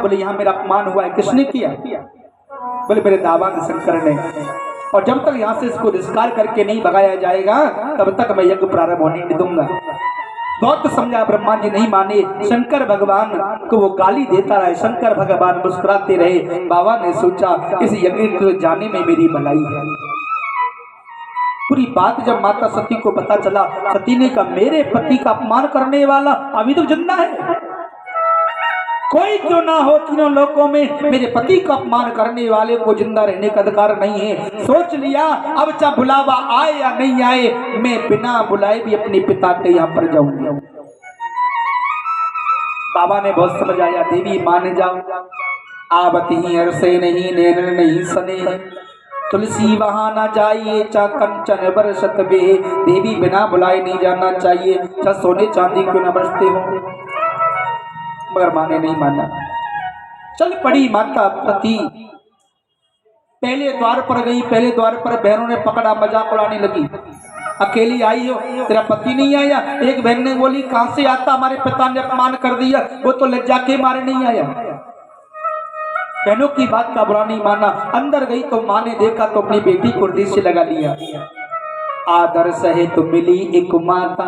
बोले यहाँ मेरा अपमान हुआ है, किसने किया? बोले मेरे दामाद शंकर ने, और जब तक यहाँ से इसको निष्कार करके नहीं भगाया जाएगा तब तक मैं यज्ञ प्रारंभ होने नहीं दूंगा। बहुत समझा, ब्रह्मा जी नहीं माने, शंकर भगवान को वो गाली देता रहे, शंकर भगवान मुस्कुराते रहे। बाबा ने सोचा इस यज्ञ को जाने में मेरी भलाई है। पूरी बात जब माता सती को पता चला, सती ने कहा मेरे पति का अपमान करने वाला अभी तो जिंदा है, कोई क्यों ना हो तीनों लोकों में मेरे पति का अपमान करने वाले को जिंदा रहने का अधिकार नहीं है। सोच लिया अब चाहे बुलावा आए या नहीं आए, मैं बिना बुलाए भी अपने पिता के यहाँ पर जाऊंगा। बाबा ने बहुत समझ आया, देवी मान जाओ, आवत ही अरसे नहीं नैन नहीं सने, तुलसी वहां ना जाइए चा कंचन बरसत बे। देवी बिना बुलाए नहीं जाना चाहिए, चाहे सोने चांदी क्यों न बरसते हो। मगर माँ ने नहीं माना। चल पड़ी माता सती, पहले द्वार पर गई, पहले द्वार पर बहनों ने पकड़ा, मजाक उड़ाने लगी। अकेली आई हो, तेरा पति नहीं आया? एक बहन ने बोली कहां से आता, हमारे पिता ने अपमान कर दिया, वो तो लज्जा के मारे नहीं आया। बहनों की बात का बुरा नहीं माना। अंदर गई तो माँ ने देखा तो अपनी बेटी को हृदय से लगा लिया। आदर सहे तो मिली एक माता,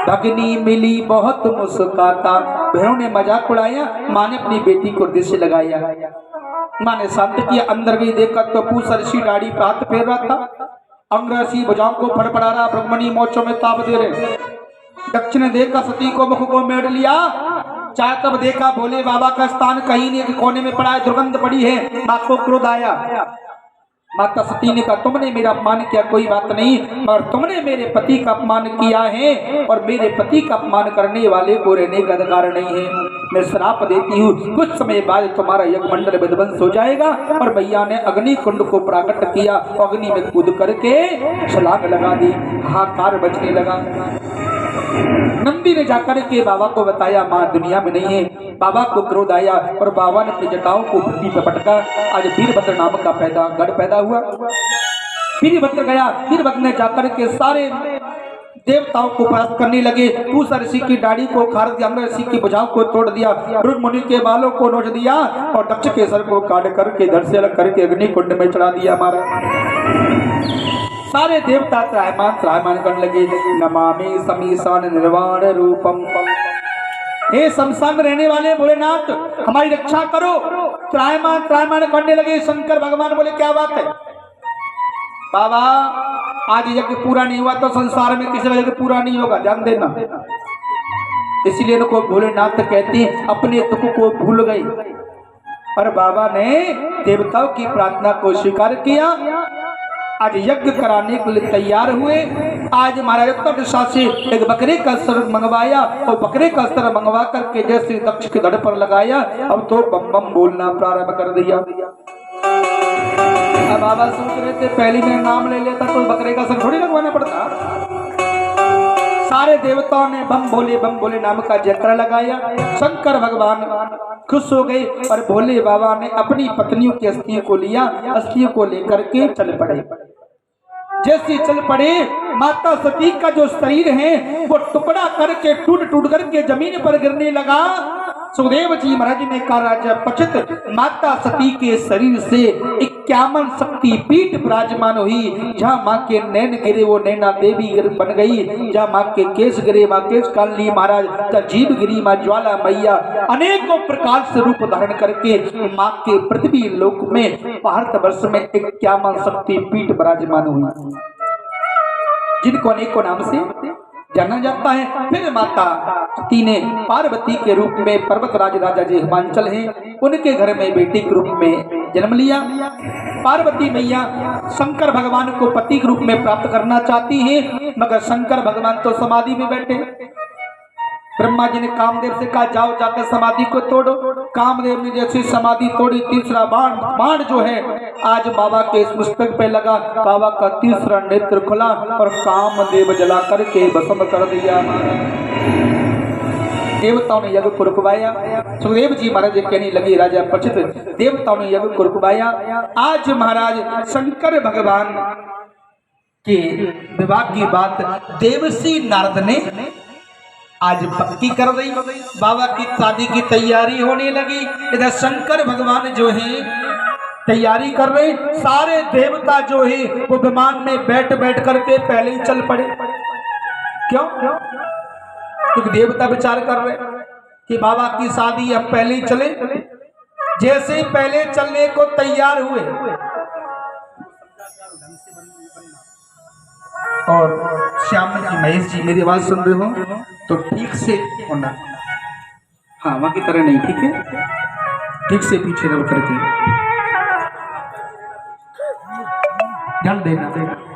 भगनी मिली बहुत मुस्काता। बहनों ने मजाक उड़ाया, माँ ने अपनी बेटी को हृदय से लगाया। माँ ने शांत किया। अंदर गई देखा तो पूसा ऋषि दाढ़ी पे हाथ फेर रहा था, अंग्रसी भुजाओं को फड़फड़ा रहा, ब्रह्मणी मोचों में ताप दे रहे। दक्ष ने देखा सती को, मुख को मेड़ लिया। चाहे तब देखा भोले बाबा का स्थान कहीं नहीं, कोने में पड़ा है, दुर्गंध पड़ी है। माँ को क्रोध आया। माता सती ने कहा तुमने मेरा अपमान किया कोई बात नहीं, और तुमने मेरे पति का अपमान किया है, और मेरे पति का अपमान करने वाले को रहने का अधिकार नहीं है। मैं श्राप देती हूँ, कुछ समय बाद तुम्हारा यज्ञ मंडल विध्वंस हो जाएगा। और मैया ने अग्नि कुंड को प्राकट किया, अग्नि में कूद करके छलांग लगा दी, हाहाकार बजने लगा। नंदी ने जाकर के बाबा को बताया माँ दुनिया में नहीं है। बाबा को क्रोध आया और बाबा ने अपनी जटाओं को पृथ्वी पर पटका। आज वीरभद्र नाम का गढ़ पैदा हुआ। वीरभद्र गया, वीरभद्र ने जाकर के सारे देवताओं को परास्त करने लगे। पूसा ऋषि की दाढ़ी को उखाड़ दिया, अम्र ऋषि की भुजाओं को तोड़ दिया, ब्रह्म मुनि के बालों को नोच दिया, और दक्ष के सर को काट करके धड़ से अलग करके अग्नि कुंड में चढ़ा दिया। हमारा सारे देवता त्रायमान करने लगे। नमामि समीसान निर्वाण रूपम, हे शमशान में रहने वाले भोलेनाथ हमारी रक्षा करो। त्रायमान करने लगे। शंकर भगवान बोले क्या बात है बाबा, आज यज्ञ पूरा नहीं हुआ तो संसार में किसी वजह पूरा नहीं होगा, ध्यान देना। इसलिए इनको भोलेनाथ कहते हैं अपने दुख को भूल गए। और बाबा ने देवताओं की प्रार्थना को स्वीकार किया। आज यज्ञ कराने के लिए तैयार हुए। आज महाराज उत्तर दिशा से एक बकरे का सर मंगवाया, और बकरे का सर मंगवा करके जैसे दक्ष के धड़ पर लगाया, अब तो बम बम बोलना प्रारंभ कर दिया। अब बाबा सोच रहे थे पहले मैं नाम ले लेता तो बकरे का सर थोड़ी लगवाना पड़ता। सारे देवताओं ने बम भोले नाम का जयकारा लगाया। शंकर भगवान खुश हो गए, और भोले बाबा ने अपनी पत्नियों की अस्थियों को लिया, अस्थियों को लेकर के चल पड़े। जैसे चल पड़े, माता सती का जो शरीर है वो टुकड़ा करके टूट करके जमीन पर गिरने लगा। सुखदेव जी महाराज ने कहा राजा पचित, माता सती के शरीर से 51 शक्ति पीठ विराजमान हुई। जहाँ माँ के नैन गिरे वो नैना देवी बन गई, जहाँ माँ के केश गिरे माँ केश कालनी महाराज, जहाँ जीव गिरी माँ ज्वाला मैया, अनेकों प्रकार से रूप धारण करके माँ के पृथ्वी लोक में भारतवर्ष में 51 शक्ति पीठ विराजमान हुई, जिनको अनेकों नाम से जाना जाता है। फिर माता सती ने पार्वती के रूप में पर्वतराज राजा जी हिमांचल हैं, उनके घर में बेटी के रूप में जन्म लिया। पार्वती मैया शंकर भगवान को पति के रूप में प्राप्त करना चाहती हैं, मगर शंकर भगवान तो समाधि में बैठे। ब्रह्मा जी ने कामदेव से कहा जाओ जाकर समाधि को तोड़ो। कामदेव ने जैसी समाधि तोड़ी, तीसरा बाण जो है आज बाबा के इस पुस्तक पे लगा, बाबा का तीसरा नेत्र खुला और कामदेव जला करके भस्म कर दिया। देवताओं ने यज्ञ को रुकवाया। सुखदेव जी महाराज कहने लगे राजा पचित, देवताओं ने यज्ञ को रुकवाया। आज महाराज शंकर भगवान के विवाह की बात देवसी नारद ने आज पक्की कर रही, बाबा की शादी की तैयारी होने लगी। इधर शंकर भगवान जो है तैयारी कर रहे, सारे देवता जो है वो विमान में बैठ बैठ करके पहले ही चल पड़े। क्यों? क्योंकि देवता विचार कर रहे कि बाबा की शादी अब पहले ही चले। जैसे ही पहले चलने को तैयार हुए और श्याम जी, महेश जी मेरी आवाज सुन रहे हो तो ठीक से होना, हाँ वहां की तरह नहीं, ठीक है, ठीक से पीछे रह करके ध्यान देना।